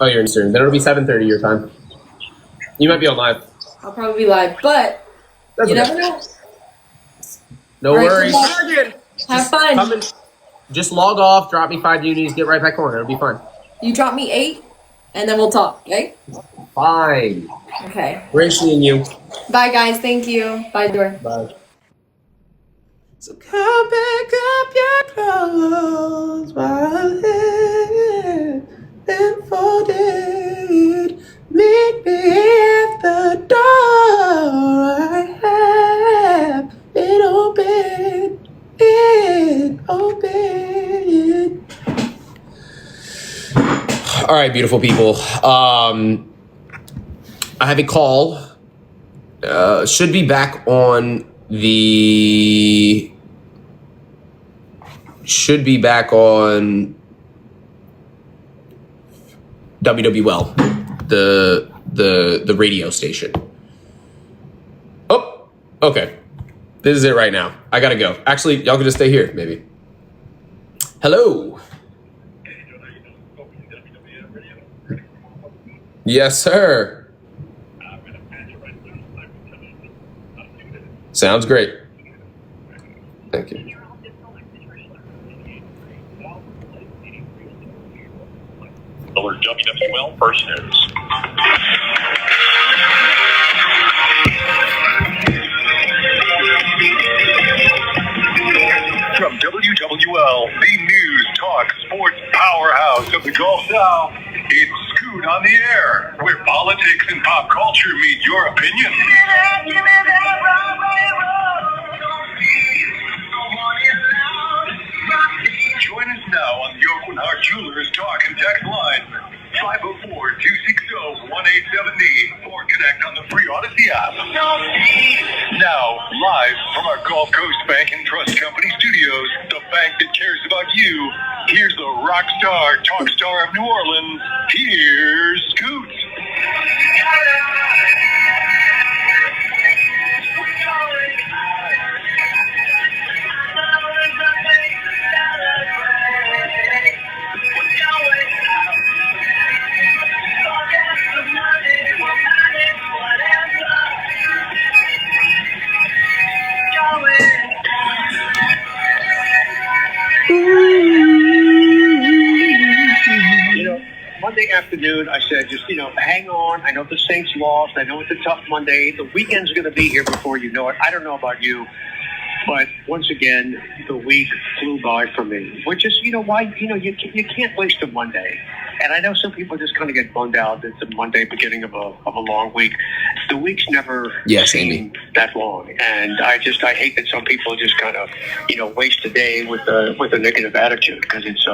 Oh, you're in Eastern. Then it'll be 7:30 your time. You might be on live. I'll probably be live, but That's you okay. never know. No Right, worries. Have fun. Just log off, drop me 5 unis, get right back on. It'll be fun. You drop me 8, and then we'll talk, okay? Fine. Okay. Great seeing you. Bye, guys. Thank you. Bye, Dor. Bye. So come back up your clothes while I live and folded. Meet me at the door. I have it open. All right, beautiful people. I have a call. Should be back on the. Should be back on WWL, the radio station. Oh, okay. This is it right now. I gotta go. Actually, y'all can just stay here, maybe. Hello. Yes, sir. Sounds great. Thank you. Or WWL First News. From WWL, the news, talk, sports powerhouse of the Gulf South, it's Scoot on the Air, where politics and pop culture meet your opinion. Join us now on the Oakland Heart Jewelers Talk and Text line, 504-260-1870, or connect on the free Odyssey app. Now, live from our Gulf Coast Bank and Trust Company studios, the bank that cares about you, here's the rock star, talk star of New Orleans, here's Scoot. Monday afternoon, I said, just, hang on. I know the Saints lost. I know it's a tough Monday. The weekend's going to be here before you know it. I don't know about you, but once again, the week flew by for me, which is, why, you can't waste a Monday. And I know some people just kind of get bummed out. It's a Monday beginning of a long week. The weeks never seem that long. And I hate that some people just kind of, waste a day with a negative attitude, because it's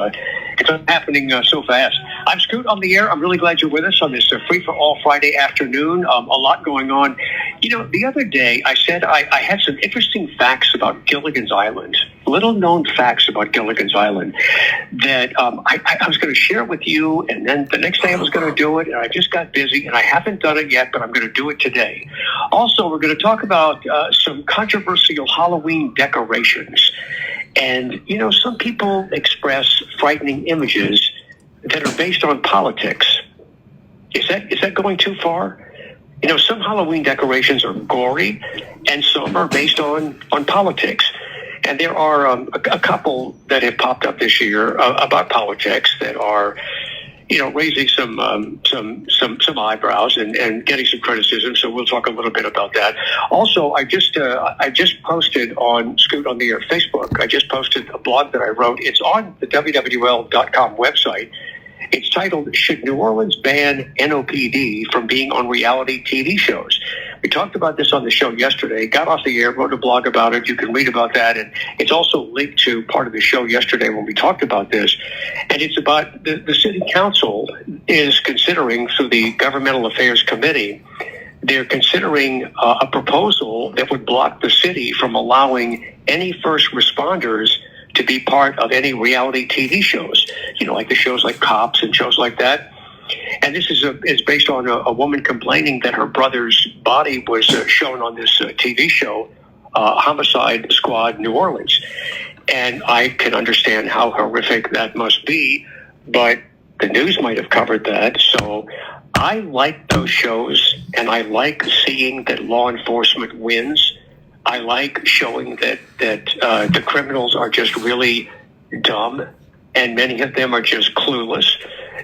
happening so fast. I'm Scoot on the Air. I'm really glad you're with us on this Free for All Friday afternoon. A lot going on. The other day I said I had some interesting facts about Gilligan's Island, little known facts about Gilligan's Island that I was going to share with you, and then the next day I was going to do it, and I just got busy, and I haven't done it yet, but I'm going to do it today. Also, we're going to talk about some controversial Halloween decorations. And, some people express frightening images that are based on politics. Is that going too far? Some Halloween decorations are gory, and some are based on politics. And there are a couple that have popped up this year about politics that are, raising some eyebrows and getting some criticism. So we'll talk a little bit about that. Also, I just posted on Scoot on the Air Facebook. I just posted a blog that I wrote. It's on the WWL.com website. It's titled, "Should New Orleans Ban NOPD from Being on Reality TV Shows?" We talked about this on the show yesterday, got off the air, wrote a blog about it. You can read about that. And it's also linked to part of the show yesterday when we talked about this. And it's about the city council is considering, through the Governmental Affairs Committee, they're considering a proposal that would block the city from allowing any first responders to be part of any reality TV shows, like the shows like Cops and shows like that. And this is based on a woman complaining that her brother's body was shown on this TV show, Homicide Squad New Orleans. And I can understand how horrific that must be, but The news might have covered that. So I like those shows, and I like seeing that law enforcement wins. I like showing that the criminals are just really dumb, and many of them are just clueless.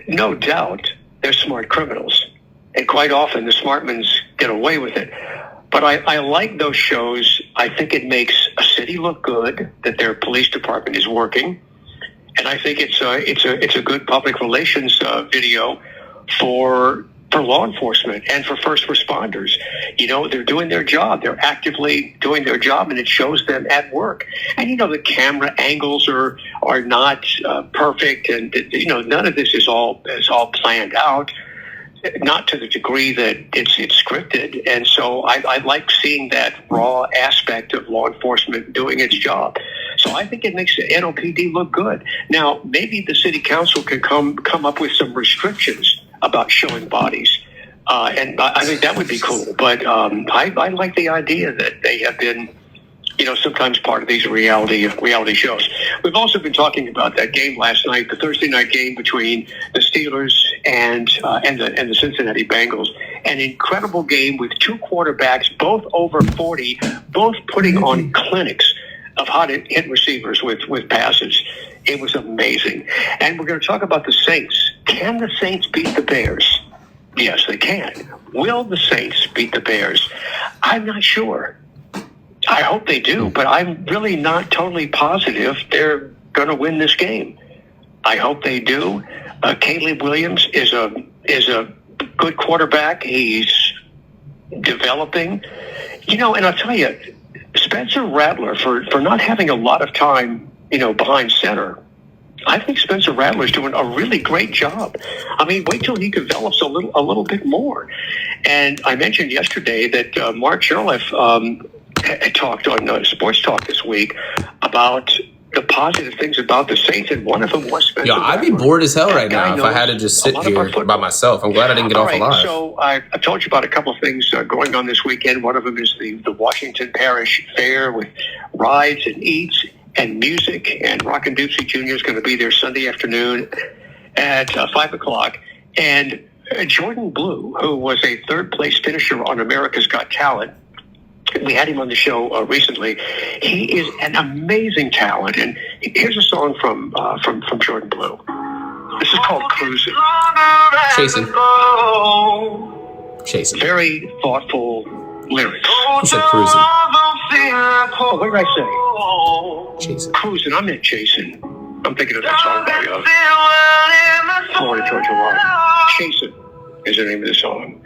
No doubt they're smart criminals, and quite often the smart ones get away with it. But I like those shows. I think it makes a city look good that their police department is working, and I think it's a good public relations video for law enforcement and for first responders. You know, they're doing their job. They're actively doing their job, and it shows them at work. And, you know, the camera angles are not perfect, and, you know, none of this is all planned out, not to the degree that it's scripted. And so I like seeing that raw aspect of law enforcement doing its job. So I think it makes the NOPD look good. Now, maybe the city council can come up with some restrictions about showing bodies. And I think that would be cool. But I like the idea that they have been, you know, sometimes part of these reality shows. We've also been talking about that game last night, the Thursday night game between the Steelers and the Cincinnati Bengals. An incredible game with two quarterbacks, both over 40, both putting on clinics of how to hit receivers with passes. It was amazing. And we're going to talk about the Saints. Can the Saints beat the Bears? Yes, they can. Will the Saints beat the Bears? I'm not sure. I hope they do, but I'm really not totally positive they're going to win this game. I hope they do. Caleb Williams is a good quarterback. He's developing. You know, and I'll tell you, Spencer Rattler, for not having a lot of time, you know, behind center, I think Spencer Rattler's doing a really great job. I mean, wait till he develops a little bit more. And I mentioned yesterday that Mark Sherliff had talked on Sports Talk this week about the positive things about the Saints, and one of them was Spencer Yeah, I'd be Rattler. bored as hell That right guy now if I had to knows just a sit lot here about football. by myself. I'm glad I didn't get All off right, alive. so I've told you about a couple of things going on this weekend. One of them is the Washington Parish Fair with rides and eats and music. And Rockin' Dipsy Jr. is going to be there Sunday afternoon at 5 o'clock. And Jordan Blue, who was a third-place finisher on America's Got Talent, we had him on the show recently. He is an amazing talent. And here's a song from Jordan Blue. This is called Cruising. Chasing. Very thoughtful lyrics. He said cruising. Oh, what did I say? Chasing. Cruising. I meant chasing. I'm thinking of that song by Florida Georgia Line. Chasing is the name of the song.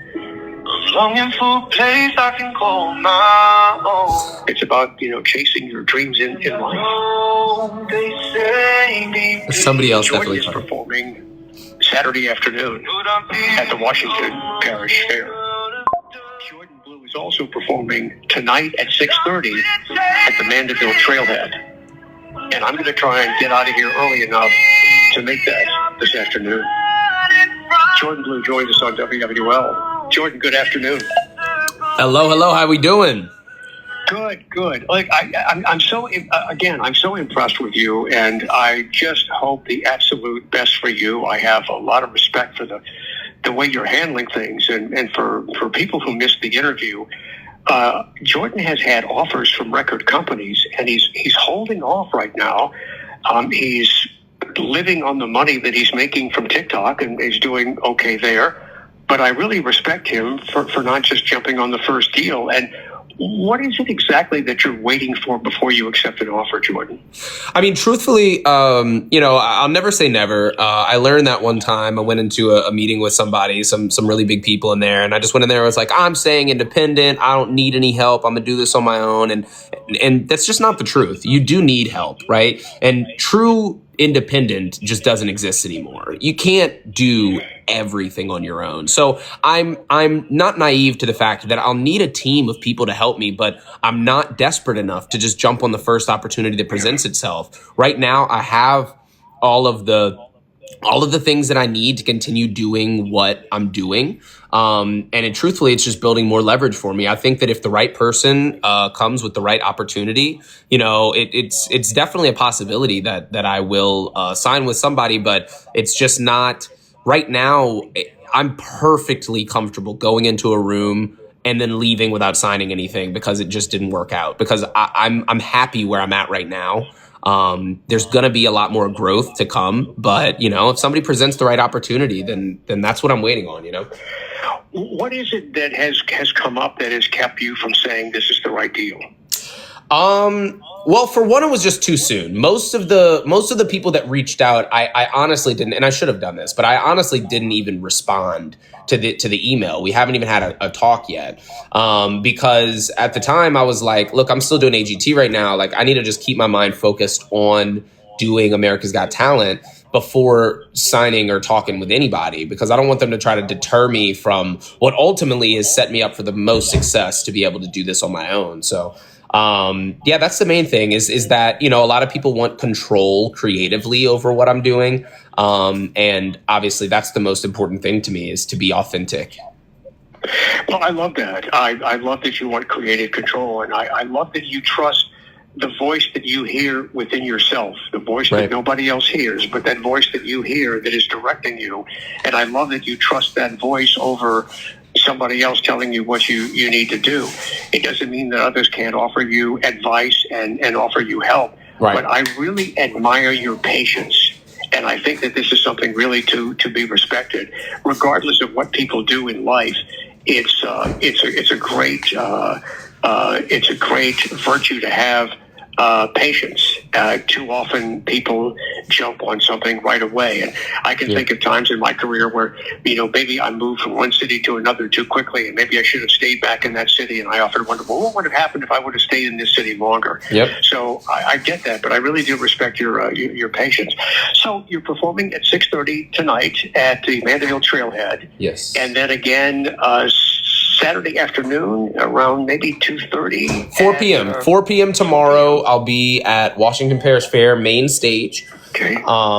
Longing for a place I can call my own. It's about, you know, chasing your dreams in life. They say There's somebody else Jordan definitely is talking. performing Saturday afternoon at the Washington Parish Fair. Jordan Blue is also performing tonight at 6:30 at the Mandeville Trailhead. And I'm going to try and get out of here early enough to make that this afternoon. Jordan Blue joins us on WWL. Jordan, good afternoon. Hello, how we doing? Good. Like I'm so impressed with you, and I just hope the absolute best for you. I have a lot of respect for the way you're handling things, and for people who missed the interview. Jordan has had offers from record companies, and he's holding off right now. He's living on the money that he's making from TikTok, and he's doing okay there. But I really respect him for not just jumping on the first deal. And what is it exactly that you're waiting for before you accept an offer, Jordan? I mean, truthfully, you know, I'll never say never. I learned that one time I went into a meeting with somebody, some really big people in there. And I just went in there and was like, I'm staying independent. I don't need any help. I'm going to do this on my own. And that's just not the truth. You do need help, right? And true independent just doesn't exist anymore. You can't do everything on your own. So I'm not naive to the fact that I'll need a team of people to help me, but I'm not desperate enough to just jump on the first opportunity that presents itself. Right now, I have all of the things that I need to continue doing what I'm doing. Truthfully, it's just building more leverage for me. I think that if the right person comes with the right opportunity, you know, it's definitely a possibility that I will sign with somebody, but it's just not right now, I'm perfectly comfortable going into a room and then leaving without signing anything because it just didn't work out. Because I'm happy where I'm at right now. There's gonna be a lot more growth to come, but if somebody presents the right opportunity, then that's what I'm waiting on. What is it that has come up that has kept you from saying this is the right deal? Well, for one, it was just too soon. Most of the people that reached out, I honestly didn't, and I should have done this, but I honestly didn't even respond to the email. We haven't even had a talk yet. Because at the time I was like, look, I'm still doing AGT right now. Like, I need to just keep my mind focused on doing America's Got Talent before signing or talking with anybody, because I don't want them to try to deter me from what ultimately has set me up for the most success to be able to do this on my own. So that's the main thing is that, a lot of people want control creatively over what I'm doing. And obviously that's the most important thing to me, is to be authentic. Well, I love that. I love that you want creative control, and I love that you trust the voice that you hear within yourself, the voice that nobody else hears, but that voice that you hear that is directing you. And I love that you trust that voice over somebody else telling you what you need to do. It doesn't mean that others can't offer you advice and offer you help. Right. But I really admire your patience. And I think that this is something really to be respected, regardless of what people do in life. It's a great virtue to have. Patience. Too often people jump on something right away. And I can think of times in my career where, maybe I moved from one city to another too quickly, and maybe I should have stayed back in that city. And I often wonder, well, what would have happened if I would have stayed in this city longer? Yep. So I get that, but I really do respect your patience. So you're performing at 6:30 tonight at the Mandeville Trailhead. Yes. And then again, Saturday afternoon around maybe 2:30. 4 p.m. 4 p.m. tomorrow, I'll be at Washington Parish Fair main stage. Okay.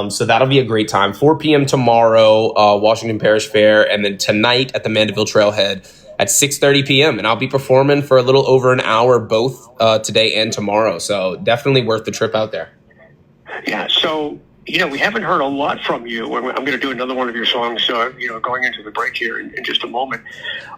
So that'll be a great time. 4 p.m. tomorrow, Washington Parish Fair, and then tonight at the Mandeville Trailhead at 6:30 p.m. And I'll be performing for a little over an hour, both today and tomorrow. So definitely worth the trip out there. Yeah. So, we haven't heard a lot from you. I'm going to do another one of your songs, going into the break here in just a moment.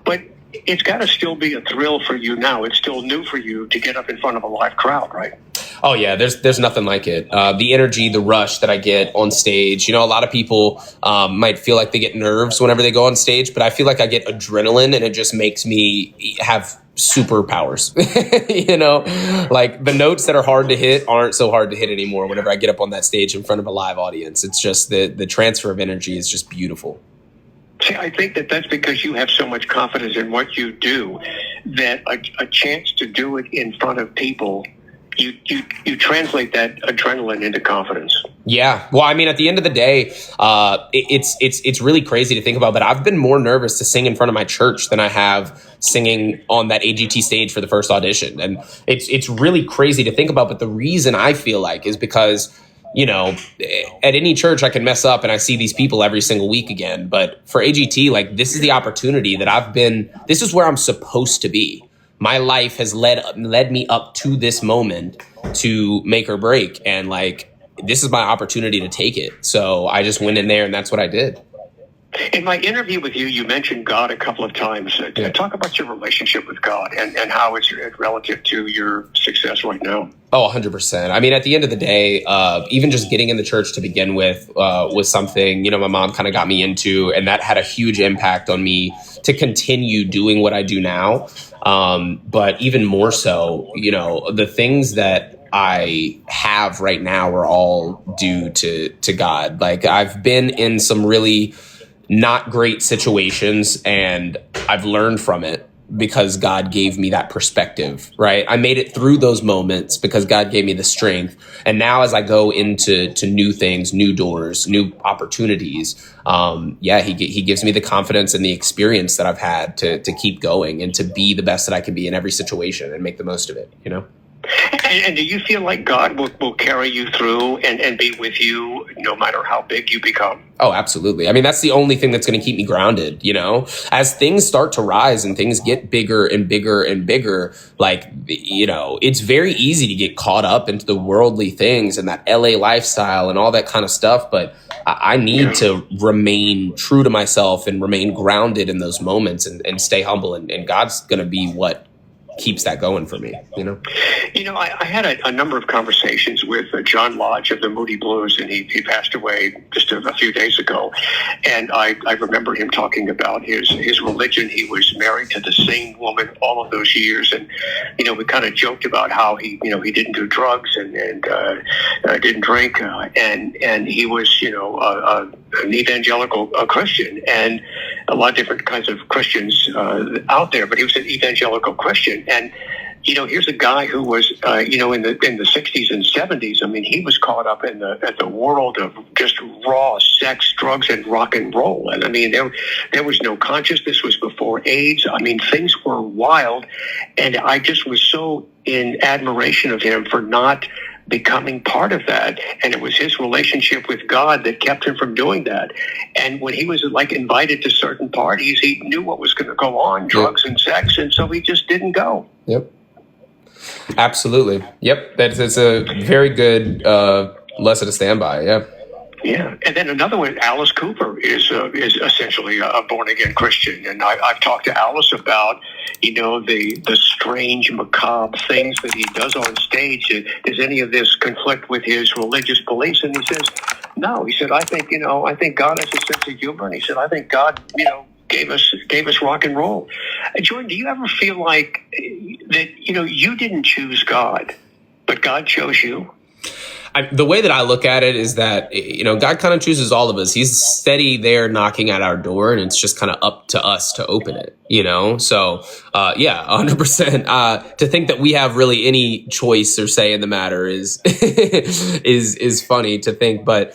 But it's got to still be a thrill for you now. It's still new for you to get up in front of a live crowd, right? Oh, yeah. There's nothing like it. The energy, the rush that I get on stage. A lot of people might feel like they get nerves whenever they go on stage, but I feel like I get adrenaline, and it just makes me have superpowers. Like the notes that are hard to hit aren't so hard to hit anymore whenever I get up on that stage in front of a live audience. It's just the transfer of energy is just beautiful. See, I think that's because you have so much confidence in what you do that a chance to do it in front of people, you translate that adrenaline into confidence. Yeah. Well, I mean, at the end of the day, it's really crazy to think about, but I've been more nervous to sing in front of my church than I have singing on that AGT stage for the first audition. And it's really crazy to think about. But the reason I feel like is because, at any church I can mess up and I see these people every single week again. But for AGT, like, this is the opportunity that this is where I'm supposed to be. My life has led me up to this moment to make or break. And like, this is my opportunity to take it. So I just went in there and that's what I did. In my interview with you, you mentioned God a couple of times. Talk about your relationship with God and how it's relative to your success right now. Oh, 100%. I mean, at the end of the day, even just getting in the church to begin with was something, my mom kind of got me into, and that had a huge impact on me to continue doing what I do now. But even more so, the things that I have right now are all due to God. Like, I've been in some really not great situations, and I've learned from it because God gave me that perspective, right? I made it through those moments because God gave me the strength. And now as I go into new things, new doors, new opportunities, he gives me the confidence and the experience that I've had to keep going and to be the best that I can be in every situation and make the most of it, And do you feel like God will carry you through and be with you no matter how big you become? Oh, absolutely. I mean, that's the only thing that's going to keep me grounded, you know? As things start to rise and things get bigger and bigger and bigger, like, you know, it's very easy to get caught up into the worldly things and that LA lifestyle and all that kind of stuff. But I need to remain true to myself and remain grounded in those moments and stay humble. And God's going to be what keeps that going for me, you know? You know, I had a number of conversations with John Lodge of the Moody Blues, and he passed away just a few days ago. And I remember him talking about his religion. He was married to the same woman all of those years. And, you know, we kind of joked about how he didn't do drugs and didn't drink. And he was, you know, an evangelical Christian, and a lot of different kinds of Christians out there, but he was an evangelical Christian. And, you know, here's a guy who was, you know, in the 60s and 70s. I mean, he was caught up in the world of just raw sex, drugs, and rock and roll. And I mean, there was no conscience. This was before AIDS. I mean, things were wild. And I just was so in admiration of him for not becoming part of that. And it was his relationship with God that kept him from doing that. And when he was like invited to certain parties, he knew what was going to go on, drugs and sex, and so he just didn't go. Yep. Absolutely. Yep. That's a very good lesson to stand by. Yeah. Yeah, and then another one, Alice Cooper is essentially a born again Christian, and I've talked to Alice about, you know, the strange, macabre things that he does on stage. Does any of this conflict with his religious beliefs? And he says, no. He said, I think God has a sense of humor, and he said, I think God, you know, gave us rock and roll. Jordan, do you ever feel like that, you know, you didn't choose God, but God chose you? The way that I look at it is that, you know, God kind of chooses all of us. He's steady there knocking at our door, and it's just kind of up to us to open it, you know? So, yeah, 100%. To think that we have really any choice or say in the matter is is funny to think. But,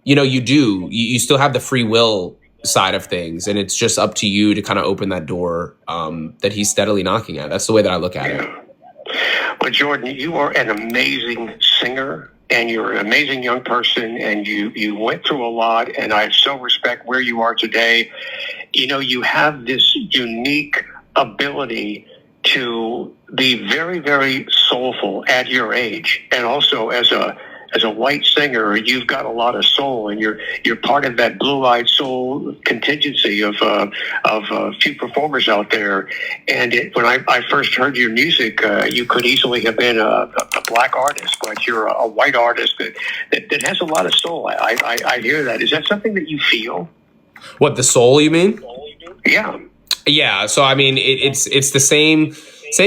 you know, you still have the free will side of things, and it's just up to you to kind of open that door that he's steadily knocking at. That's the way that I look at it. Well, Jordan, you are an amazing singer, and you're an amazing young person, and you went through a lot, and I so respect where you are today. You know, you have this unique ability to be very, very soulful at your age, and also as a white singer, you've got a lot of soul, and you're part of that blue-eyed soul contingency of a few performers out there. And when I first heard your music, you could easily have been a black artist, but you're a white artist that has a lot of soul. I hear that. Is that something that you feel? What, the soul, you mean? Yeah. Yeah. So, I mean, it's the same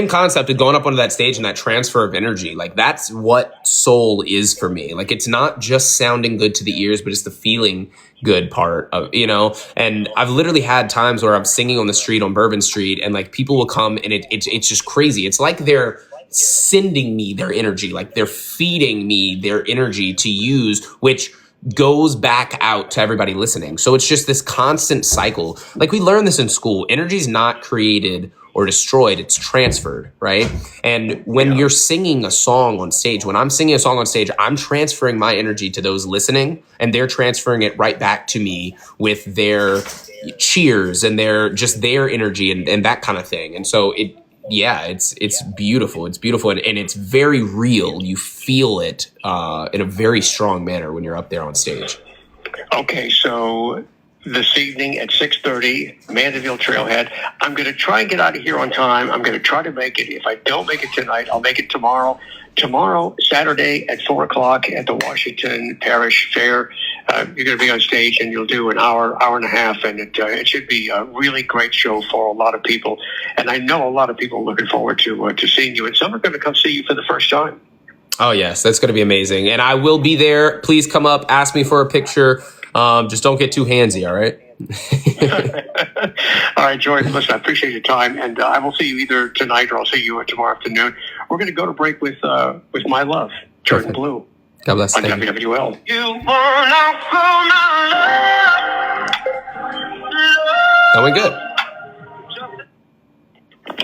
concept of going up onto that stage and that transfer of energy. Like, that's what soul is for me. Like, it's not just sounding good to the ears, but it's the feeling good part of, you know. And I've literally had times where I'm singing on the street on Bourbon Street, and like people will come, and it's just crazy. It's like they're sending me their energy, like they're feeding me their energy to use, which goes back out to everybody listening. So it's just this constant cycle. Like, we learn this in school. Energy is not created or destroyed, it's transferred, right? And when you're singing a song on stage, when I'm singing a song on stage, I'm transferring my energy to those listening, and they're transferring it right back to me with their cheers and their energy and that kind of thing. And so it's beautiful. It's beautiful, and it's very real. You feel it in a very strong manner when you're up there on stage. Okay, so this evening at 6:30, Mandeville Trailhead. I'm going to try and get out of here on time. I'm going to try to make it. If I don't make it tonight, I'll make it tomorrow. Tomorrow, Saturday at 4 o'clock at the Washington Parish Fair. You're going to be on stage, and you'll do an hour and a half, and it should be a really great show for a lot of people. And I know a lot of people are looking forward to seeing you, and some are going to come see you for the first time. Oh, yes, that's going to be amazing. And I will be there. Please come up, ask me for a picture. Just don't get too handsy, all right? All right, Jordan, listen, I appreciate your time, and I will see you either tonight or I'll see you tomorrow afternoon. We're going to go to break with My Love, Jordan Blue. God bless. On WWL. That went good.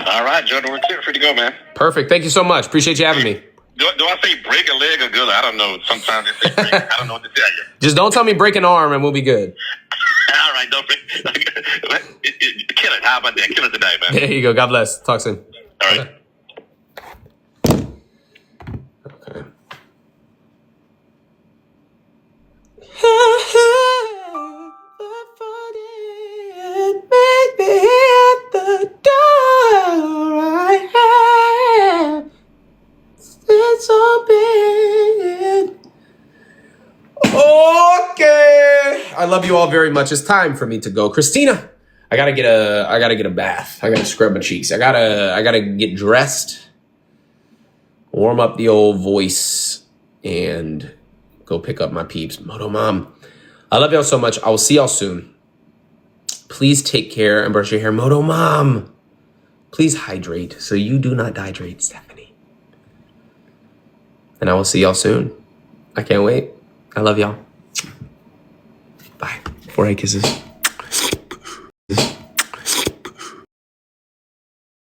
All right, Jordan, we're clear for you to go, man. Perfect. Thank you so much. Appreciate you having me. Do I say break a leg or good? I don't know. Sometimes they say break. I don't know what to tell you. Just don't tell me break an arm and we'll be good. All right, don't break. Kill it. How about that? Kill it today, man. There you go. God bless. Talk soon. All right. Okay. Okay. I love you all very much. It's time for me to go. Christina, I gotta get a bath. I gotta scrub my cheeks. I gotta get dressed, warm up the old voice, and go pick up my peeps. Moto Mom, I love y'all so much. I will see y'all soon. Please take care and brush your hair. Moto Mom, please hydrate so you do not dehydrate, Stephanie. And I will see y'all soon. I can't wait. I love y'all. Bye. 4 kisses.